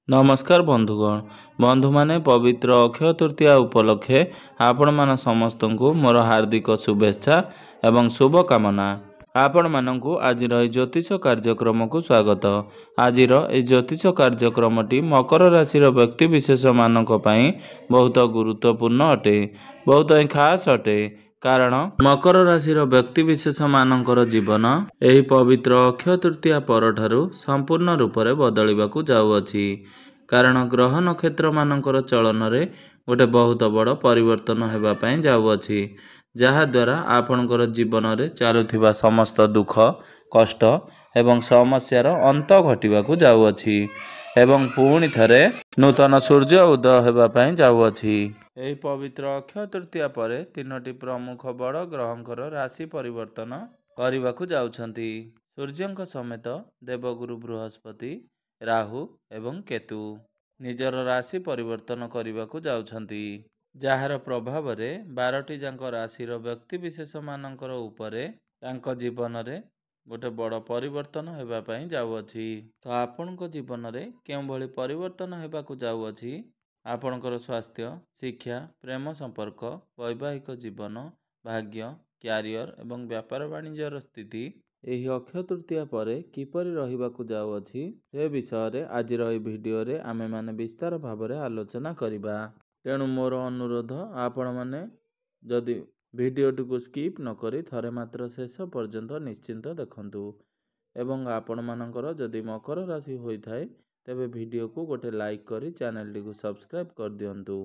नमस्कार बंधुगण बंधु माने पवित्र अक्षय तृतीया उपलक्षे आपण मान समस्त को मोर हार्दिक शुभेच्छा एवं शुभकामना। आपण मानकु आजिर ए ज्योतिष कार्यक्रम को स्वागत। आजिर ए ज्योतिष कार्यक्रमटी मकर राशि व्यक्ति विशेष मानक पई बहुत गुरुत्वपूर्ण अटे, बहुत खास अटे। कारण मकर राशि व्यक्ति विशेष मानकर जीवन एही पवित्र अक्षय तृतीया परठारु संपूर्ण रूप से बदलिबाकू जाउअछि। कारण ग्रह नक्षत्र मानकर चलन रे गोटे बहुत बड़ परिवर्तन हेबा पई जाउअछि, जहा द्वारा आपणकर जीवन रे चालुथिबा समस्त दुख कष्ट एवं समस्यार अंत घटिबाकू जाउअछि एवं पुणी थरे नूतन सूर्य उदय हेबा पई जाउअछि। एही पवित्र अक्षय तृतीया परे तीनोटी प्रमुख बड़ ग्रहंकर राशि परिवर्तन करबाकू जाउछंती। सूर्यंक समेत देवगुरु बृहस्पति, राहु एवं केतु निजर राशि परिवर्तन करबाकू जाउछंती, जार प्रभाव रे 12टी जांक राशि व्यक्ति विशेष मानकर उपरे तांको जीवन रे गोटे बड़ परिवर्तन हेबा पई जाउअछि। तो आपणको जीवन रे केउ भली परिवर्तन हेबाकू जाउअछि? आपणकर स्वास्थ्य, शिक्षा, प्रेम संपर्क, वैवाहिक जीवन, भाग्य, क्यारियर एवं व्यापार वाणिज्यर स्थिति एही अक्षय तृतीया परे किपरि रहिबाकू जाउअछि से विषय रे आजिर एही भिडियो रे आमे माने विस्तार भाव रे आलोचना करिबा। तेणु मोर अनुरोध आपण माने जदि भिडियोटी को स्किप न करी थरे मात्र शेष पर्यंत निश्चिंत देखंतु एवं आपण मानकर जदि मकर राशि होई थाए तेबे वीडियो को गोटे लाइक करी चैनल टी को सब्सक्राइब कर दियंतु।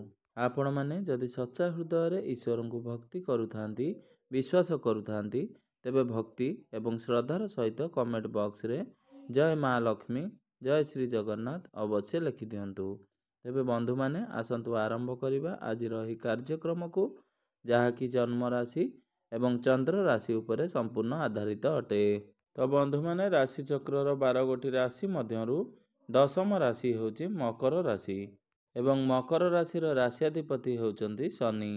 आपण माने जदि सच्चा हृदय रे ईश्वर को भक्ति करुथांती, विश्वास करुथांती तेबे भक्ति एवं श्रद्धार सहित कमेंट बॉक्स रे जय माँ लक्ष्मी, जय श्री जगन्नाथ अवश्य लिखि दियंतु। तेबे बंधु माने आसंतु आरंभ करिबा आजिर एही कार्यक्रम को, जहा कि जन्म राशि एवं चंद्र राशि उपरे संपूर्ण आधारित अटे। तो बंधु माने राशि चक्र 12 गोटी राशि मध्यरु दशम राशि होची मकर राशि एवं मकर राशि राशियाधिपति होचंती शनि।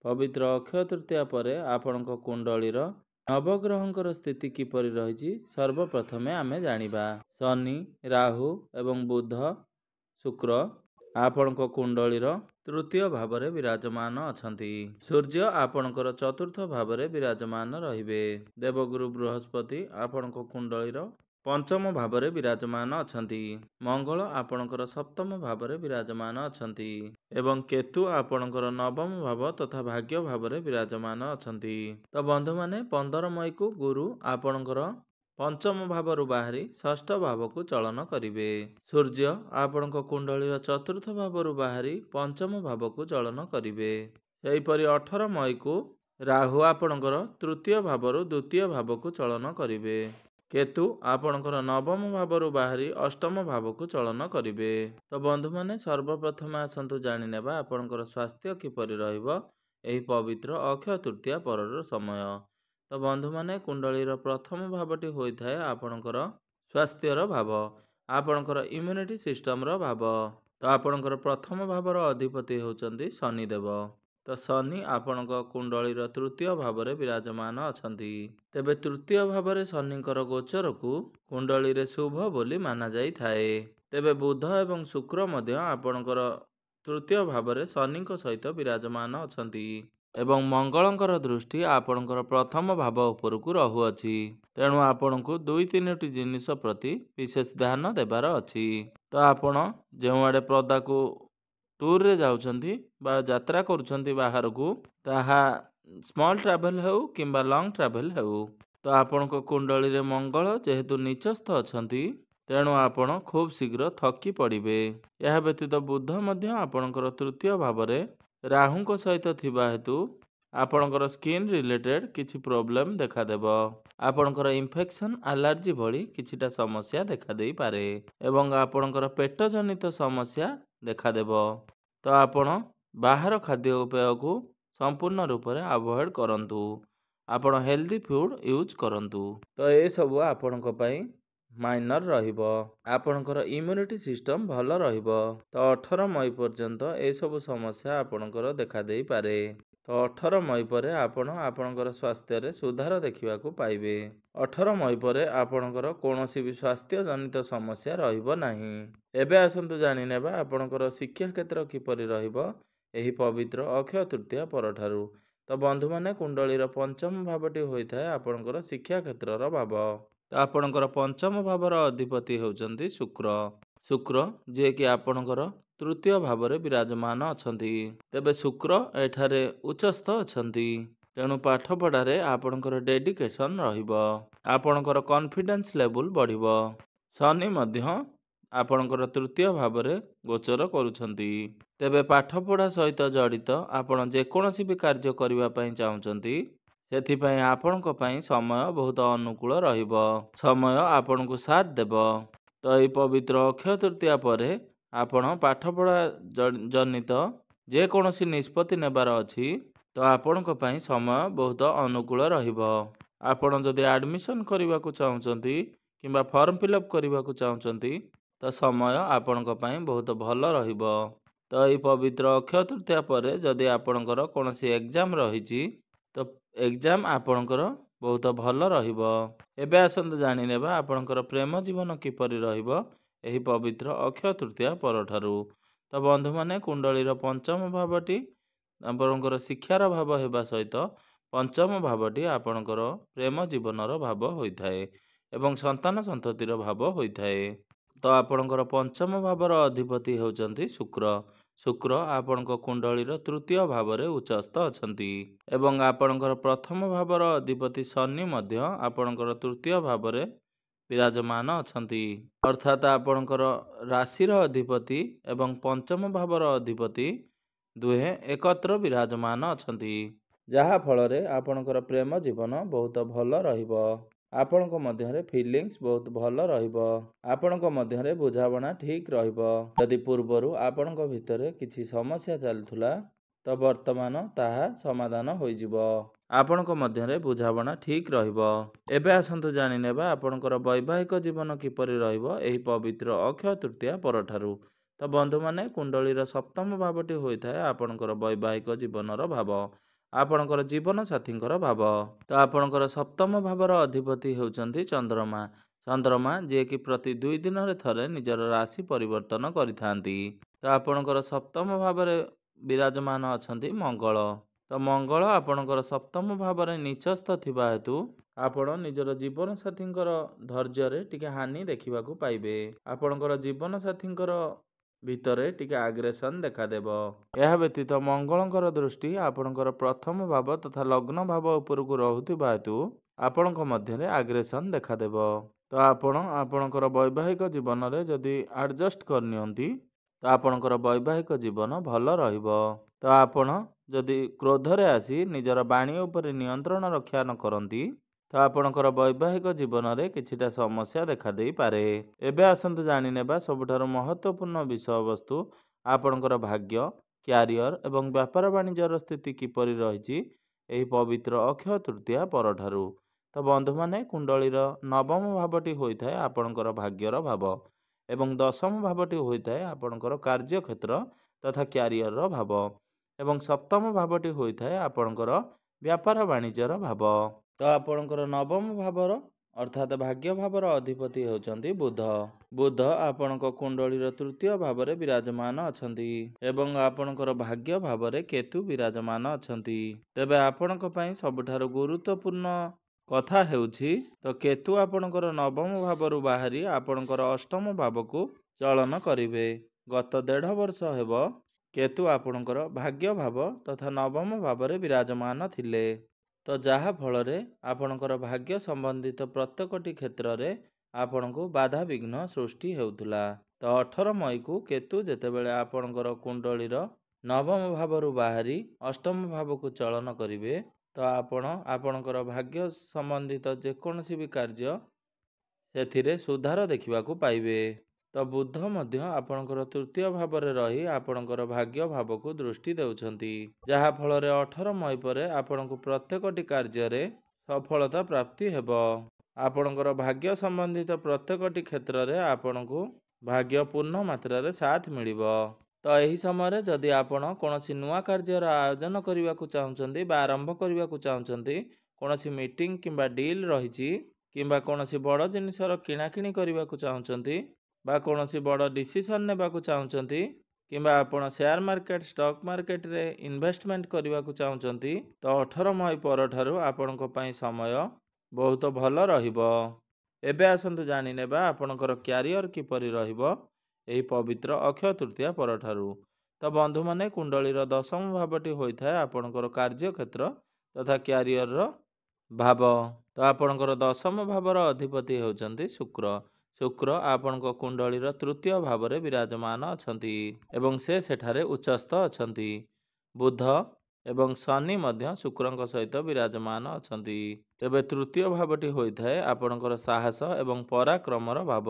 पवित्र अक्षय तृतीया परे आपणक कुंडलीर नवग्रहंकर स्थिति किपरि रहिछि सर्वप्रथमे आमे जानिबा। शनि, राहु एवं बुध, शुक्र आपणक कुंडलीर तृतीय भाव रे विराजमान अछंती। सूर्य आपणकर चतुर्थ भाव रे विराजमान रहिबे। देवगुरु बृहस्पति आपणक कुंडलीर पंचम भाव रे विराजमान अछंती। मंगल आपणकर सप्तम भाव रे विराजमान अछंती एवं केतु आपणकर नवम भाव तथा भाग्य भाव रे विराजमान अछंती। तो बंधु माने 15 मई को गुरु आपणकर पंचम भाव रु बाहरी षष्ठ भाव को चलन करिवे। सूर्य आपणक कुंडलीर चतुर्थ भाव रु बाहरी पंचम भाव को चलन करिवे। सेहीपरि 18 मई को राहु आपणकर तृतीय भाव रु द्वितीय भाव को चलन करिवे। केतु आपणकर नवम भाव रु बाहरी अष्टम भाव को चलन करिवे। तो बंधु माने सर्वप्रथम आसंतु जानि नेबा आपणकर स्वास्थ्य किपरि रहइबो एही पवित्र अक्षय तृतीया परर समय। तो बंधु माने कुंडलीर प्रथम भावटी होई थाए आपणकर स्वास्थ्यर भाव, आपणकर इम्यूनिटी सिस्टम रो भाव। तो आपणकर प्रथम भावर अधिपति होचंती शनिदेव। तो शनि आपणक कुंडलीर तृतीय भाव रे विराजमान अछंती। तेबे तृतीय भाव रे शनिकर गोचर को कुंडली रे शुभ बोली माना जाई थाए। तेबे बुध एवं शुक्र मध्य आपणकर तृतीय भाव रे शनिक सहित विराजमान अछंती एवं मंगलंकर दृष्टि आपणकर प्रथम भाव उपरकू रहुअछि। तेणु आपणकू 2-3टी जिनिष प्रति विशेष ध्यान देबार अछि। तो आपण जेउ आडे प्रदा को टूर रे जाउछंती बा यात्रा करूछंती बाहर को, ताहा स्मॉल ट्रैवल हेउ किंबा लॉन्ग ट्रैवल हेउ, तो आपणको कुंडली रे मंगल जेहेतु नीचस्थ अछंती तेणु आपण खूब शीघ्र थकी पड़िबे। यह व्यतीत बुध मध्य आपणकर तृतीय भाव रे राहुंको सहित थिबा हेतु आपणकर स्किन रिलेटेड किछि प्रॉब्लम देखा देबो। आपणकर इन्फेक्शन, एलर्जी भली किछिटा समस्या देखा देई पारे एवं आपणकर पेट जनित समस्या देखा देबो। तो आपण बाहर खाद्य उपेय को संपूर्ण रूप से अवॉइड करंतु। आपण हेल्दी फूड यूज करंतु। तो ये सब आपणक पई माइनर रहिबो। आपणकर इम्यूनिटी सिस्टम भल रहिबो। तो 18 मई पर्यंत ए सब समस्या आपणकर देखा देई पारे। ତ 18 ମଇ ପରେ ଆପଣ ଆପଣଙ୍କର ସ୍ୱାସ୍ଥ୍ୟରେ ସୁଧାର ଦେଖିବାକୁ ପାଇବେ। 18 ମଇ ପରେ ଆପଣଙ୍କର କୌଣସି ବି ସ୍ୱାସ୍ଥ୍ୟ ଜନିତ ସମସ୍ୟା ରହିବ ନାହିଁ। ଏବେ ଆସନ୍ତୁ ଜାଣିନେବା ଆପଣଙ୍କର ଶିକ୍ଷା କ୍ଷେତ୍ର କିପରି ରହିବ ଏହି ପବିତ୍ର ଅକ୍ଷୟ ତୃତୀୟା ପରଠାରୁ। ତ ବନ୍ଧୁମାନେ, କୁଣ୍ଡଳୀର ପଞ୍ଚମ ଭାବଟି ହୋଇଥାଏ ଆପଣଙ୍କର ଶିକ୍ଷା କ୍ଷେତ୍ରର ଭାବ। ତ ଆପଣଙ୍କର ପଞ୍ଚମ ଭାବର ଅଧିପତି ହେଉଛନ୍ତି ଶୁକ୍ର। ଶୁକ୍ର ଯିଏକି ଆପଣଙ୍କର ତୃତୀୟ ଭାବରେ ବିରାଜମାନ ଅଛନ୍ତି। ତେବେ ଶୁକ୍ର ଏଠାରେ ଉଚ୍ଚସ୍ଥ ଅଛନ୍ତି। ତେଣୁ ପାଠପଢ଼ାରେ ଆପଣଙ୍କର ଡେଡିକେସନ୍ ରହିବ। ଆପଣଙ୍କର କନଫିଡେନ୍ସ ଲେବୁଲ୍ ବଢ଼ିବ। ଶନି ମଧ୍ୟ ଆପଣଙ୍କର ତୃତୀୟ ଭାବରେ ଗୋଚର କରୁଛନ୍ତି। ତେବେ ପାଠପଢ଼ା ସହିତ ଜଡ଼ିତ ଆପଣ ଯେକୌଣସି ବି କାର୍ଯ୍ୟ କରିବା ପାଇଁ ଚାହୁଁଛନ୍ତି, ସେଥିପାଇଁ ଆପଣଙ୍କ ପାଇଁ ସମୟ ବହୁତ ଅନୁକୂଳ ରହିବ। ସମୟ ଆପଣଙ୍କୁ ସାଥ ଦେବ। ତ ଏହି ପବିତ୍ର ଅକ୍ଷୟ ତୃତୀୟା ପରେ ଆପଣ ପାଠପଢ଼ା ଜନିତ ଯେକୌଣସି ନିଷ୍ପତ୍ତି ନେବାର ଅଛି, ତ ଆପଣଙ୍କ ପାଇଁ ସମୟ ବହୁତ ଅନୁକୂଳ ରହିବ। ଆପଣ ଯଦି ଆଡ଼ମିସନ୍ କରିବାକୁ ଚାହୁଁଛନ୍ତି କିମ୍ବା ଫର୍ମ ଫିଲ୍ଅପ୍ କରିବାକୁ ଚାହୁଁଛନ୍ତି, ତ ସମୟ ଆପଣଙ୍କ ପାଇଁ ବହୁତ ଭଲ ରହିବ। ତ ଏହି ପବିତ୍ର ଅକ୍ଷୟ ତୃତୀୟା ପରେ ଯଦି ଆପଣଙ୍କର କୌଣସି ଏକ୍ଜାମ୍ ରହିଛି, ତ ଏକ୍ଜାମ୍ ଆପଣଙ୍କର ବହୁତ ଭଲ ରହିବ। ଏବେ ଆସନ୍ତୁ ଜାଣିନେବା ଆପଣଙ୍କର ପ୍ରେମ ଜୀବନ କିପରି ରହିବ ଏହି ପବିତ୍ର ଅକ୍ଷୟ ତୃତୀୟା ପରଠାରୁ। ତ ବନ୍ଧୁମାନେ, କୁଣ୍ଡଳୀର ପଞ୍ଚମ ଭାବଟି ଆପଣଙ୍କର ଶିକ୍ଷାର ଭାବ ହେବା ସହିତ ପଞ୍ଚମ ଭାବଟି ଆପଣଙ୍କର ପ୍ରେମ ଜୀବନର ଭାବ ହୋଇଥାଏ ଏବଂ ସନ୍ତାନ ସନ୍ତତିର ଭାବ ହୋଇଥାଏ। ତ ଆପଣଙ୍କର ପଞ୍ଚମ ଭାବର ଅଧିପତି ହେଉଛନ୍ତି ଶୁକ୍ର। ଶୁକ୍ର ଆପଣଙ୍କ କୁଣ୍ଡଳୀର ତୃତୀୟ ଭାବରେ ଉଚ୍ଚସ୍ଥ ଅଛନ୍ତି ଏବଂ ଆପଣଙ୍କର ପ୍ରଥମ ଭାବର ଅଧିପତି ଶନି ମଧ୍ୟ ଆପଣଙ୍କର ତୃତୀୟ ଭାବରେ ବିରାଜମାନ ଅଛନ୍ତି। ଅର୍ଥାତ୍ ଆପଣଙ୍କର ରାଶିର ଅଧିପତି ଏବଂ ପଞ୍ଚମ ଭାବର ଅଧିପତି ଦୁହେଁ ଏକତ୍ର ବିରାଜମାନ ଅଛନ୍ତି, ଯାହା ଫଳରେ ଆପଣଙ୍କର ପ୍ରେମ ଜୀବନ ବହୁତ ଭଲ ରହିବ। ଆପଣଙ୍କ ମଧ୍ୟରେ ଫିଲିଂସ୍ ବହୁତ ଭଲ ରହିବ। ଆପଣଙ୍କ ମଧ୍ୟରେ ବୁଝାମଣା ଠିକ୍ ରହିବ। ଯଦି ପୂର୍ବରୁ ଆପଣଙ୍କ ଭିତରେ କିଛି ସମସ୍ୟା ଚାଲୁଥିଲା, ତ ବର୍ତ୍ତମାନ ତାହା ସମାଧାନ ହୋଇଯିବ। ଆପଣଙ୍କ ମଧ୍ୟରେ ବୁଝାମଣା ଠିକ୍ ରହିବ। ଏବେ ଆସନ୍ତୁ ଜାଣିନେବା ଆପଣଙ୍କର ବୈବାହିକ ଜୀବନ କିପରି ରହିବ ଏହି ପବିତ୍ର ଅକ୍ଷୟ ତୃତୀୟା ପରଠାରୁ। ତ ବନ୍ଧୁମାନେ, କୁଣ୍ଡଳୀର ସପ୍ତମ ଭାବଟି ହୋଇଥାଏ ଆପଣଙ୍କର ବୈବାହିକ ଜୀବନର ଭାବ, ଆପଣଙ୍କର ଜୀବନ ସାଥୀଙ୍କର ଭାବ। ତ ଆପଣଙ୍କର ସପ୍ତମ ଭାବର ଅଧିପତି ହେଉଛନ୍ତି ଚନ୍ଦ୍ରମା। ଚନ୍ଦ୍ରମା ଯିଏକି ପ୍ରତି 2 ଦିନରେ ଥରେ ନିଜର ରାଶି ପରିବର୍ତ୍ତନ କରିଥାନ୍ତି। ତ ଆପଣଙ୍କର ସପ୍ତମ ଭାବରେ ବିରାଜମାନ ଅଛନ୍ତି ମଙ୍ଗଳ। ତ ମଙ୍ଗଳ ଆପଣଙ୍କର ସପ୍ତମ ଭାବରେ ନିଚସ୍ଥ ଥିବା ହେତୁ ଆପଣ ନିଜର ଜୀବନସାଥୀଙ୍କର ଧୈର୍ଯ୍ୟରେ ଟିକେ ହାନି ଦେଖିବାକୁ ପାଇବେ। ଆପଣଙ୍କର ଜୀବନସାଥୀଙ୍କର ଭିତରେ ଟିକେ ଆଗ୍ରେସନ୍ ଦେଖାଦେବ। ଏହା ବ୍ୟତୀତ ମଙ୍ଗଳଙ୍କର ଦୃଷ୍ଟି ଆପଣଙ୍କର ପ୍ରଥମ ଭାବ ତଥା ଲଗ୍ନ ଭାବ ଉପରକୁ ରହୁଥିବା ହେତୁ ଆପଣଙ୍କ ମଧ୍ୟରେ ଆଗ୍ରେସନ୍ ଦେଖାଦେବ। ତ ଆପଣ ଆପଣଙ୍କର ବୈବାହିକ ଜୀବନରେ ଯଦି ଆଡ଼ଜଷ୍ଟ କରିନିଅନ୍ତି, ତ ଆପଣଙ୍କର ବୈବାହିକ ଜୀବନ ଭଲ ରହିବ। ତ ଆପଣ ଯଦି କ୍ରୋଧରେ ଆସି ନିଜର ବାଣୀ ଉପରେ ନିୟନ୍ତ୍ରଣ ରକ୍ଷା ନ କରନ୍ତି, ତ ଆପଣଙ୍କର ବୈବାହିକ ଜୀବନରେ କିଛିଟା ସମସ୍ୟା ଦେଖାଦେଇପାରେ। ଏବେ ଆସନ୍ତୁ ଜାଣିନେବା ସବୁଠାରୁ ମହତ୍ତ୍ୱପୂର୍ଣ୍ଣ ବିଷୟବସ୍ତୁ ଆପଣଙ୍କର ଭାଗ୍ୟ, କ୍ୟାରିୟର ଏବଂ ବ୍ୟାପାର ବାଣିଜ୍ୟର ସ୍ଥିତି କିପରି ରହିଛି ଏହି ପବିତ୍ର ଅକ୍ଷୟ ତୃତୀୟା ପରଠାରୁ। ତ ବନ୍ଧୁମାନେ, କୁଣ୍ଡଳୀର ନବମ ଭାବଟି ହୋଇଥାଏ ଆପଣଙ୍କର ଭାଗ୍ୟର ଭାବ ଏବଂ ଦଶମ ଭାବଟି ହୋଇଥାଏ ଆପଣଙ୍କର କାର୍ଯ୍ୟକ୍ଷେତ୍ର ତଥା କ୍ୟାରିୟରର ଭାବ ଏବଂ ସପ୍ତମ ଭାବଟି ହୋଇଥାଏ ଆପଣଙ୍କର ବ୍ୟାପାର ବାଣିଜ୍ୟର ଭାବ। ତ ଆପଣଙ୍କର ନବମ ଭାବର ଅର୍ଥାତ୍ ଭାଗ୍ୟ ଭାବର ଅଧିପତି ହେଉଛନ୍ତି ବୁଧ। ବୁଧ ଆପଣଙ୍କ କୁଣ୍ଡଳୀର ତୃତୀୟ ଭାବରେ ବିରାଜମାନ ଅଛନ୍ତି ଏବଂ ଆପଣଙ୍କର ଭାଗ୍ୟ ଭାବରେ କେତୁ ବିରାଜମାନ ଅଛନ୍ତି। ତେବେ ଆପଣଙ୍କ ପାଇଁ ସବୁଠାରୁ ଗୁରୁତ୍ୱପୂର୍ଣ୍ଣ କଥା ହେଉଛି, ତ କେତୁ ଆପଣଙ୍କର ନବମ ଭାବରୁ ବାହାରି ଆପଣଙ୍କର ଅଷ୍ଟମ ଭାବକୁ ଚଳନ କରିବେ। ଗତ 1.5 ବର୍ଷ ହେବ କେତୁ ଆପଣଙ୍କର ଭାଗ୍ୟ ଭାବ ତଥା ନବମ ଭାବରେ ବିରାଜମାନ ଥିଲେ। ତ ଯାହା ଫଳରେ ଆପଣଙ୍କର ଭାଗ୍ୟ ସମ୍ବନ୍ଧିତ ପ୍ରତ୍ୟେକଟି କ୍ଷେତ୍ରରେ ଆପଣଙ୍କୁ ବାଧାବିଘ୍ନ ସୃଷ୍ଟି ହେଉଥିଲା। ତ 18 ମଇକୁ କେତୁ ଯେତେବେଳେ ଆପଣଙ୍କର କୁଣ୍ଡଳୀର ନବମ ଭାବରୁ ବାହାରି ଅଷ୍ଟମ ଭାବକୁ ଚଳନ କରିବେ, ତ ଆପଣ ଆପଣଙ୍କର ଭାଗ୍ୟ ସମ୍ବନ୍ଧିତ ଯେକୌଣସି ବି କାର୍ଯ୍ୟ ସେଥିରେ ସୁଧାର ଦେଖିବାକୁ ପାଇବେ। ତ ବୁଧ ମଧ୍ୟ ଆପଣଙ୍କର ତୃତୀୟ ଭାବରେ ରହି ଆପଣଙ୍କର ଭାଗ୍ୟ ଭାବକୁ ଦୃଷ୍ଟି ଦେଉଛନ୍ତି, ଯାହା ଫଳରେ 18 ମଇ ପରେ ଆପଣଙ୍କୁ ପ୍ରତ୍ୟେକଟି କାର୍ଯ୍ୟରେ ସଫଳତା ପ୍ରାପ୍ତି ହେବ। ଆପଣଙ୍କର ଭାଗ୍ୟ ସମ୍ବନ୍ଧିତ ପ୍ରତ୍ୟେକଟି କ୍ଷେତ୍ରରେ ଆପଣଙ୍କୁ ଭାଗ୍ୟ ପୂର୍ଣ୍ଣ ମାତ୍ରାରେ ସାଥ ମିଳିବ। ତ ଏହି ସମୟରେ ଯଦି ଆପଣ କୌଣସି ନୂଆ କାର୍ଯ୍ୟର ଆୟୋଜନ କରିବାକୁ ଚାହୁଁଛନ୍ତି ବା ଆରମ୍ଭ କରିବାକୁ ଚାହୁଁଛନ୍ତି, କୌଣସି ମିଟିଂ କିମ୍ବା ଡିଲ୍ ରହିଛି, କିମ୍ବା କୌଣସି ବଡ଼ ଜିନିଷର କିଣାକିଣି କରିବାକୁ ଚାହୁଁଛନ୍ତି ବା କୌଣସି ବଡ଼ ଡିସିସନ୍ ନେବାକୁ ଚାହୁଁଛନ୍ତି, କିମ୍ବା ଆପଣ ସେୟାର ମାର୍କେଟ ଷ୍ଟକ୍ ମାର୍କେଟରେ ଇନଭେଷ୍ଟମେଣ୍ଟ କରିବାକୁ ଚାହୁଁଛନ୍ତି, ତ 18 ମଇ ପରଠାରୁ ଆପଣଙ୍କ ପାଇଁ ସମୟ ବହୁତ ଭଲ ରହିବ। ଏବେ ଆସନ୍ତୁ ଜାଣିନେବା ଆପଣଙ୍କର କ୍ୟାରିୟର କିପରି ରହିବ ଏହି ପବିତ୍ର ଅକ୍ଷୟ ତୃତୀୟା ପରଠାରୁ। ତ ବନ୍ଧୁମାନେ, କୁଣ୍ଡଳୀର ଦଶମ ଭାବଟି ହୋଇଥାଏ ଆପଣଙ୍କର କାର୍ଯ୍ୟକ୍ଷେତ୍ର ତଥା କ୍ୟାରିୟରର ଭାବ। ତ ଆପଣଙ୍କର ଦଶମ ଭାବର ଅଧିପତି ହେଉଛନ୍ତି ଶୁକ୍ର। ଶୁକ୍ର ଆପଣଙ୍କ କୁଣ୍ଡଳୀର ତୃତୀୟ ଭାବରେ ବିରାଜମାନ ଅଛନ୍ତି ଏବଂ ସେ ସେଠାରେ ଉଚ୍ଚସ୍ଥ ଅଛନ୍ତି। ବୁଧ ଏବଂ ଶନି ମଧ୍ୟ ଶୁକ୍ରଙ୍କ ସହିତ ବିରାଜମାନ ଅଛନ୍ତି। ତେବେ ତୃତୀୟ ଭାବଟି ହୋଇଥାଏ ଆପଣଙ୍କର ସାହସ ଏବଂ ପରାକ୍ରମର ଭାବ।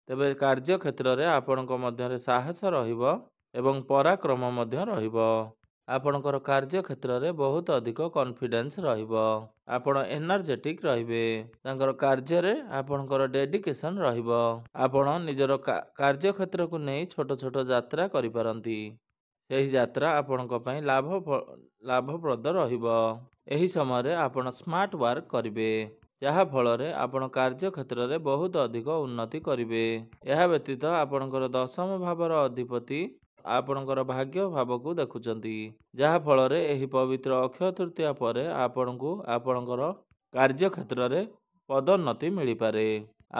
ତେବେ କାର୍ଯ୍ୟକ୍ଷେତ୍ରରେ ଆପଣଙ୍କ ମଧ୍ୟରେ ସାହସ ରହିବ ଏବଂ ପରାକ୍ରମ ମଧ୍ୟ ରହିବ। ଆପଣଙ୍କର କାର୍ଯ୍ୟକ୍ଷେତ୍ରରେ ବହୁତ ଅଧିକ କନଫିଡେନ୍ସ ରହିବ। ଆପଣ ଏନର୍ଜେଟିକ୍ ରହିବେ। ତାଙ୍କର କାର୍ଯ୍ୟରେ ଆପଣଙ୍କର ଡେଡିକେସନ୍ ରହିବ। ଆପଣ ନିଜର କାର୍ଯ୍ୟକ୍ଷେତ୍ରକୁ ନେଇ ଛୋଟ ଛୋଟ ଯାତ୍ରା କରିପାରନ୍ତି। ସେହି ଯାତ୍ରା ଆପଣଙ୍କ ପାଇଁ ଲାଭପ୍ରଦ ରହିବ। ଏହି ସମୟରେ ଆପଣ ସ୍ମାର୍ଟ ୱାର୍କ କରିବେ, ଯାହା ଫଳରେ ଆପଣ କାର୍ଯ୍ୟକ୍ଷେତ୍ରରେ ବହୁତ ଅଧିକ ଉନ୍ନତି କରିବେ। ଏହା ବ୍ୟତୀତ ଆପଣଙ୍କର ଦଶମ ଭାବର ଅଧିପତି ଆପଣଙ୍କର ଭାଗ୍ୟ ଭାବକୁ ଦେଖୁଛନ୍ତି, ଯାହା ଫଳରେ ଏହି ପବିତ୍ର ଅକ୍ଷୟ ତୃତୀୟା ପରେ ଆପଣଙ୍କୁ ଆପଣଙ୍କର କାର୍ଯ୍ୟକ୍ଷେତ୍ରରେ ପଦୋନ୍ନତି ମିଳିପାରେ।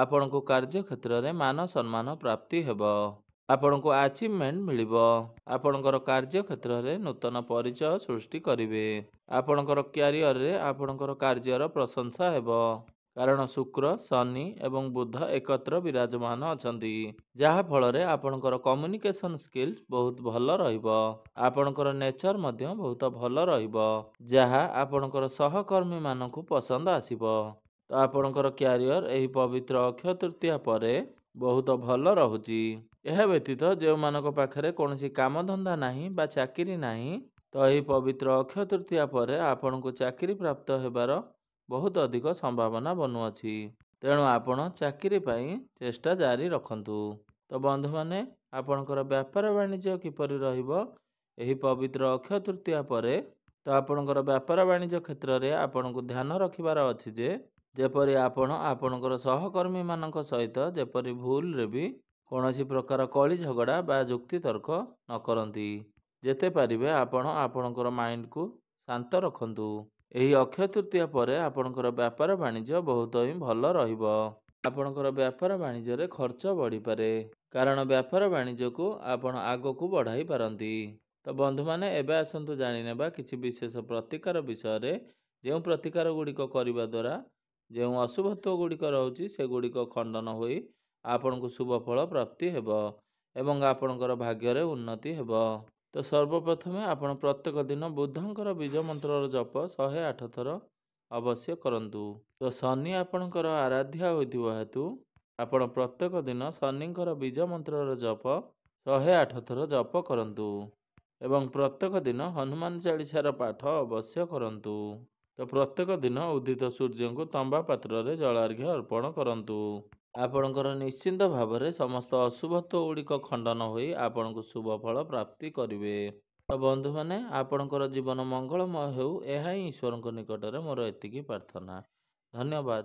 ଆପଣଙ୍କୁ କାର୍ଯ୍ୟକ୍ଷେତ୍ରରେ ମାନ ସମ୍ମାନ ପ୍ରାପ୍ତି ହେବ। ଆପଣଙ୍କୁ ଆଚିଭମେଣ୍ଟ ମିଳିବ। ଆପଣଙ୍କର କାର୍ଯ୍ୟକ୍ଷେତ୍ରରେ ନୂତନ ପରିଚୟ ସୃଷ୍ଟି କରିବେ। ଆପଣଙ୍କର କ୍ୟାରିୟରରେ ଆପଣଙ୍କର କାର୍ଯ୍ୟର ପ୍ରଶଂସା ହେବ, କାରଣ ଶୁକ୍ର, ଶନି ଏବଂ ବୁଧ ଏକତ୍ର ବିରାଜମାନ ଅଛନ୍ତି, ଯାହା ଫଳରେ ଆପଣଙ୍କର କମ୍ୟୁନିକେସନ ସ୍କିଲ୍ସ ବହୁତ ଭଲ ରହିବ। ଆପଣଙ୍କର ନେଚର ମଧ୍ୟ ବହୁତ ଭଲ ରହିବ, ଯାହା ଆପଣଙ୍କର ସହକର୍ମୀମାନଙ୍କୁ ପସନ୍ଦ ଆସିବ। ତ ଆପଣଙ୍କର କ୍ୟାରିୟର ଏହି ପବିତ୍ର ଅକ୍ଷୟ ତୃତୀୟା ପରେ ବହୁତ ଭଲ ରହୁଛି। ଏହା ବ୍ୟତୀତ ଯେଉଁମାନଙ୍କ ପାଖରେ କୌଣସି କାମଧନ୍ଦା ନାହିଁ ବା ଚାକିରି ନାହିଁ, ତ ଏହି ପବିତ୍ର ଅକ୍ଷୟ ତୃତୀୟା ପରେ ଆପଣଙ୍କୁ ଚାକିରି ପ୍ରାପ୍ତ ହେବାର ବହୁତ ଅଧିକ ସମ୍ଭାବନା ବନୁଅଛି। ତେଣୁ ଆପଣ ଚାକିରି ପାଇଁ ଚେଷ୍ଟା ଜାରି ରଖନ୍ତୁ। ତ ବନ୍ଧୁମାନେ, ଆପଣଙ୍କର ବ୍ୟାପାର ବାଣିଜ୍ୟ କିପରି ରହିବ ଏହି ପବିତ୍ର ଅକ୍ଷୟ ତୃତୀୟା ପରେ? ତ ଆପଣଙ୍କର ବ୍ୟାପାର ବାଣିଜ୍ୟ କ୍ଷେତ୍ରରେ ଆପଣଙ୍କୁ ଧ୍ୟାନ ରଖିବାର ଅଛି ଯେ ଯେପରି ଆପଣ ଆପଣଙ୍କର ସହକର୍ମୀମାନଙ୍କ ସହିତ ଯେପରି ଭୁଲରେ ବି କୌଣସି ପ୍ରକାର କଳି ଝଗଡ଼ା ବା ଯୁକ୍ତିତର୍କ ନ କରନ୍ତି। ଯେତେ ପାରିବେ ଆପଣ ଆପଣଙ୍କର ମାଇଣ୍ଡକୁ ଶାନ୍ତ ରଖନ୍ତୁ। ଏହି ଅକ୍ଷୟ ତୃତୀୟା ପରେ ଆପଣଙ୍କର ବ୍ୟାପାର ବାଣିଜ୍ୟ ବହୁତ ହିଁ ଭଲ ରହିବ। ଆପଣଙ୍କର ବ୍ୟାପାର ବାଣିଜ୍ୟରେ ଖର୍ଚ୍ଚ ବଢ଼ିପାରେ, କାରଣ ବ୍ୟାପାର ବାଣିଜ୍ୟକୁ ଆପଣ ଆଗକୁ ବଢ଼ାଇ ପାରନ୍ତି। ତ ବନ୍ଧୁମାନେ, ଏବେ ଆସନ୍ତୁ ଜାଣିନେବା କିଛି ବିଶେଷ ପ୍ରତିକାର ବିଷୟରେ, ଯେଉଁ ପ୍ରତିକାର ଗୁଡ଼ିକ କରିବା ଦ୍ୱାରା ଯେଉଁ ଅଶୁଭତ୍ୱ ଗୁଡ଼ିକ ରହୁଛି ସେଗୁଡ଼ିକ ଖଣ୍ଡନ ହୋଇ ଆପଣଙ୍କୁ ଶୁଭ ଫଳ ପ୍ରାପ୍ତି ହେବ ଏବଂ ଆପଣଙ୍କର ଭାଗ୍ୟରେ ଉନ୍ନତି ହେବ। ତ ସର୍ବପ୍ରଥମେ ଆପଣ ପ୍ରତ୍ୟେକ ଦିନ ବୁଧଙ୍କର ବୀଜ ମନ୍ତ୍ରର ଜପ 108 ଥର ଅବଶ୍ୟ କରନ୍ତୁ। ତ ଶନି ଆପଣଙ୍କର ଆରାଧ୍ୟ ହୋଇଥିବା ହେତୁ ଆପଣ ପ୍ରତ୍ୟେକ ଦିନ ଶନିଙ୍କର ବୀଜ ମନ୍ତ୍ରର ଜପ 108 ଥର ଜପ କରନ୍ତୁ ଏବଂ ପ୍ରତ୍ୟେକ ଦିନ ହନୁମାନ ଚାଳିଶାର ପାଠ ଅବଶ୍ୟ କରନ୍ତୁ। ତ ପ୍ରତ୍ୟେକ ଦିନ ଉଦିତ ସୂର୍ଯ୍ୟଙ୍କୁ ତମ୍ବା ପାତ୍ରରେ ଜଳାର୍ଘ୍ୟ ଅର୍ପଣ କରନ୍ତୁ। ଆପଣଙ୍କର ନିଶ୍ଚିନ୍ତ ଭାବରେ ସମସ୍ତ ଅଶୁଭତ୍ୱ ଗୁଡ଼ିକ ଖଣ୍ଡନ ହୋଇ ଆପଣଙ୍କୁ ଶୁଭ ଫଳ ପ୍ରାପ୍ତି କରିବେ। ତ ବନ୍ଧୁମାନେ, ଆପଣଙ୍କର ଜୀବନ ମଙ୍ଗଳମୟ ହେଉ, ଏହା ହିଁ ଈଶ୍ୱରଙ୍କ ନିକଟରେ ମୋର ଏତିକି ପ୍ରାର୍ଥନା। ଧନ୍ୟବାଦ।